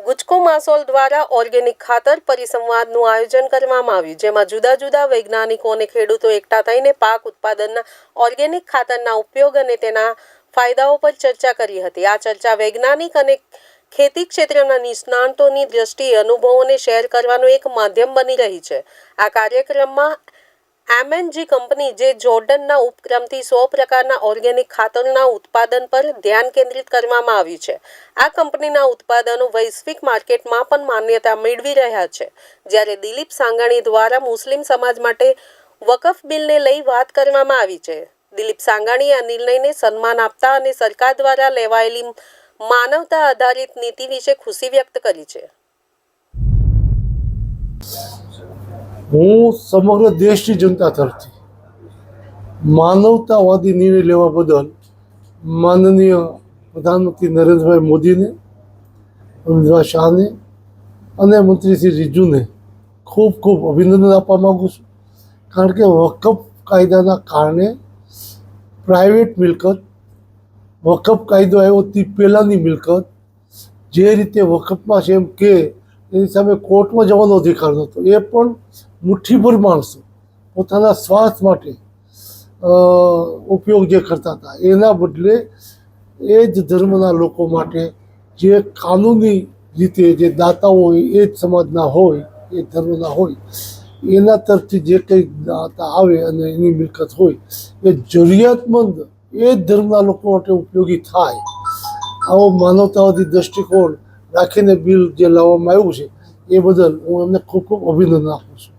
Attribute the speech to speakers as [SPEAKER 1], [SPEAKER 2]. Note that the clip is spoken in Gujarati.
[SPEAKER 1] ગુજકો માસોલ દ્વારા ઓર્ગેનિક ખાતર પરિસંવાદનું આયોજન કરવામાં આવ્યું, જેમાં જુદા જુદા વૈજ્ઞાનિકો અને ખેડૂતો એકઠા થઈને પાક ઉત્પાદનના ઓર્ગેનિક ખાતરના ઉપયોગ અને તેના ફાયદાઓ પર ચર્ચા કરી હતી. આ ચર્ચા વૈજ્ઞાનિક અને ખેતી ક્ષેત્રના નિષ્ણાતોની દ્રષ્ટિએ અનુભવોને શેર કરવાનું એક માધ્યમ બની રહી છે. આ કાર્યક્રમમાં MNG કંપની જે જોર્ડનના ઉપક્રમથી 100 પ્રકારના ઓર્ગેનિક ખાતરના ઉત્પાદન પર ધ્યાન કેન્દ્રિત કરવામાં આવ્યું છે. આ કંપનીના ઉત્પાદનો વૈશ્વિક માર્કેટમાં પણ માન્યતા મેળવી રહ્યા છે. જ્યારે દિલીપ સાંગાણી દ્વારા મુસ્લિમ સમાજ માટે વકફ બિલને લઈ વાત કરવામાં આવી છે. દિલીપ સાંગાણીએ આ નિર્ણયને સન્માન આપતા અને સરકાર દ્વારા લેવાયેલી માનવતા આધારિત નીતિ વિશે ખુશી વ્યક્ત કરી છે.
[SPEAKER 2] હું સમગ્ર દેશની જનતા તરફથી માનવતાવાદી નિર્ણય લેવા બદલ માનનીય પ્રધાનમંત્રી નરેન્દ્રભાઈ મોદીને, અમિતભાઈ શાહને અને મંત્રી શ્રી રિજુને ખૂબ ખૂબ અભિનંદન આપવા માગું છું. કારણ કે વકફ કાયદાના કારણે પ્રાઇવેટ મિલકત, વકફ કાયદો આવ્યો તે પહેલાંની મિલકત જે રીતે વકફમાં છે એમ કે એની સામે કોર્ટમાં જવાનો અધિકાર નહોતો. એ પણ મુઠ્ઠીભર માણસો પોતાના સ્વાર્થ માટે ઉપયોગ જે કરતા હતા, એના બદલે એ જ ધર્મના લોકો માટે જે કાનૂની રીતે જે દાતાઓ હોય, એ જ સમાજના હોય, એ ધર્મના હોય, એના તરફથી જે કંઈ દાતા આવે અને એની મિલકત હોય એ જરૂરિયાતમંદ એ જ ધર્મના લોકો માટે ઉપયોગી થાય, આવો માનવતાવાદી દૃષ્ટિકોણ રાખીને બિલ જે લાવવામાં આવ્યું છે એ બદલ હું એમને ખૂબ ખૂબ અભિનંદન આપું છું.